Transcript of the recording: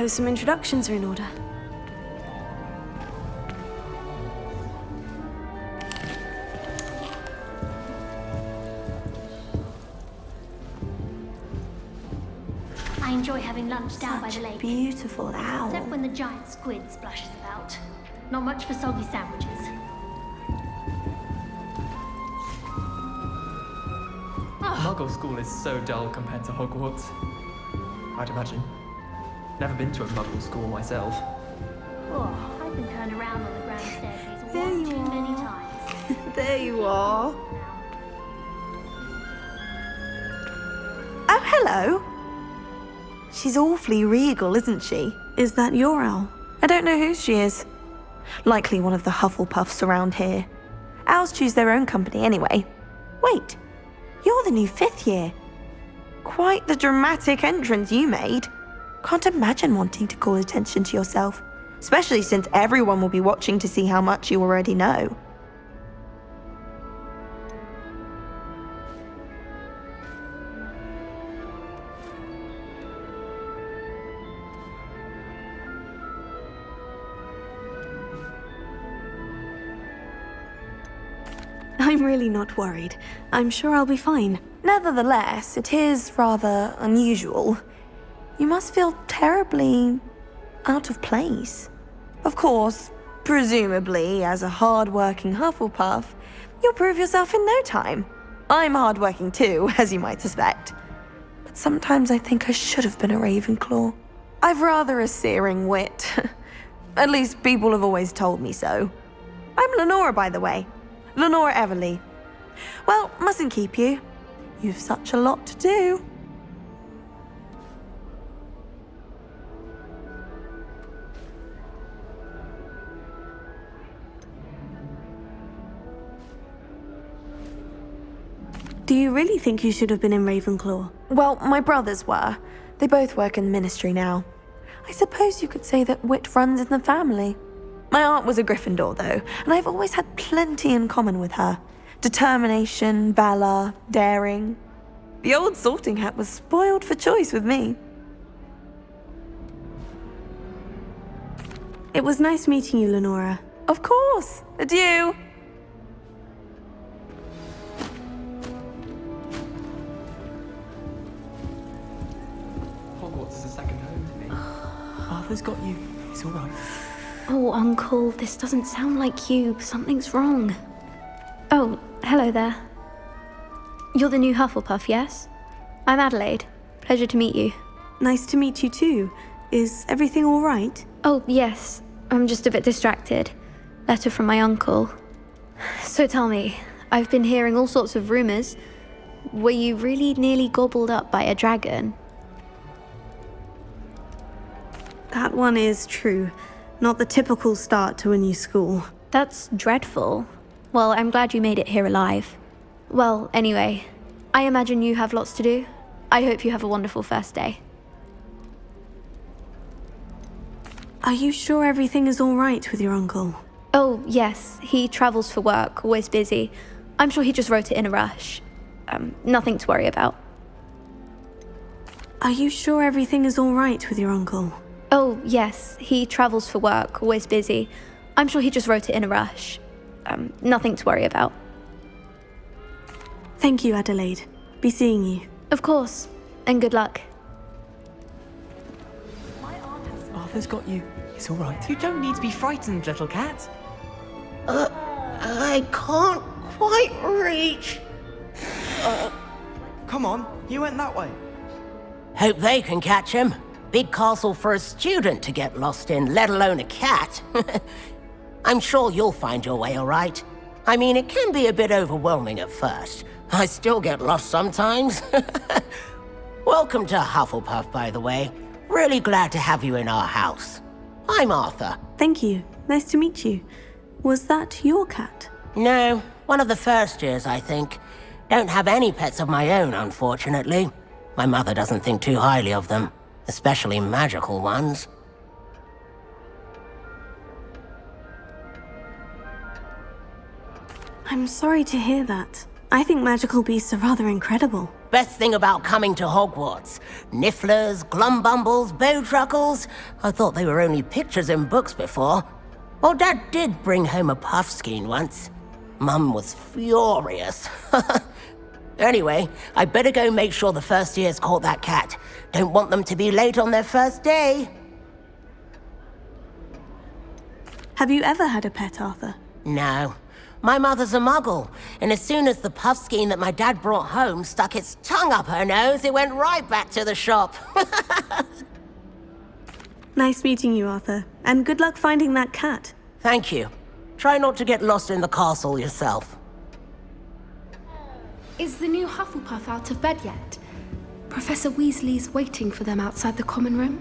suppose some introductions are in order. I enjoy having lunch down by the Such a lake. beautiful owl. Except when the giant squid splashes about. Not much for soggy sandwiches. Muggle school is so dull compared to Hogwarts. I'd imagine. Never been to a Muggle school myself. Oh, I've been turned around on the grand staircase There one you too many are. times. There you are. Oh, hello. She's awfully regal, isn't she? Is that your owl? I don't know who she is. Likely one of the Hufflepuffs around here. Owls choose their own company anyway. Wait, you're the new 5th year. Quite the dramatic entrance you made. Can't imagine wanting to call attention to yourself, especially since everyone will be watching to see how much you already know. I'm really not worried. I'm sure I'll be fine. Nevertheless, it is rather unusual. You must feel terribly out of place. Of course, presumably, as a hard-working Hufflepuff, you'll prove yourself in no time. I'm hard-working too, as you might suspect. But sometimes I think I should have been a Ravenclaw. I've rather a searing wit. At least people have always told me so. I'm Lenora, by the way. Lenora Everly. Well, mustn't keep you. You've such a lot to do. Do you really think you should have been in Ravenclaw? Well, my brothers were. They both work in the ministry now. I suppose you could say that wit runs in the family. My aunt was a Gryffindor, though, and I've always had plenty in common with her. Determination, valor, daring. The old sorting hat was spoiled for choice with me. It was nice meeting you, Lenora. Of course. Adieu. Hogwarts is a second home to me. Arthur's got you. It's all right. Oh, Uncle, this doesn't sound like you. Something's wrong. Oh, hello there. You're the new Hufflepuff, yes? I'm Adelaide. Pleasure to meet you. Nice to meet you too. Is everything all right? Oh, yes. I'm just a bit distracted. Letter from my uncle. So tell me, I've been hearing all sorts of rumors. Were you really nearly gobbled up by a dragon? That one is true. Not the typical start to a new school. That's dreadful. Well, I'm glad you made it here alive. Well, anyway, I imagine you have lots to do. I hope you have a wonderful first day. Are you sure everything is all right with your uncle? Oh, yes, he travels for work, always busy. I'm sure he just wrote it in a rush. Nothing to worry about. Are you sure everything is all right with your uncle? Oh, yes, he travels for work, always busy. I'm sure he just wrote it in a rush. Nothing to worry about. Thank you, Adelaide. Be seeing you. Of course, and good luck. Arthur's got you. It's all right. You don't need to be frightened, little cat. I can't quite reach. Come on, he went that way. Hope they can catch him. Big castle for a student to get lost in, let alone a cat. I'm sure you'll find your way all right. I mean, it can be a bit overwhelming at first. I still get lost sometimes. Welcome to Hufflepuff, by the way. Really glad to have you in our house. I'm Arthur. Thank you. Nice to meet you. Was that your cat? No, one of the first years, I think. Don't have any pets of my own, unfortunately. My mother doesn't think too highly of them, especially magical ones. I'm sorry to hear that. I think magical beasts are rather incredible. Best thing about coming to Hogwarts. Nifflers, glumbumbles, bowtruckles. I thought they were only pictures in books before. Well, Dad did bring home a puffskein once. Mum was furious. Anyway, I better go make sure the first years caught that cat. Don't want them to be late on their first day. Have you ever had a pet, Arthur? No. My mother's a muggle, and as soon as the puffskein that my dad brought home stuck its tongue up her nose, it went right back to the shop. Nice meeting you, Arthur. And good luck finding that cat. Thank you. Try not to get lost in the castle yourself. Is the new Hufflepuff out of bed yet? Professor Weasley's waiting for them outside the common room.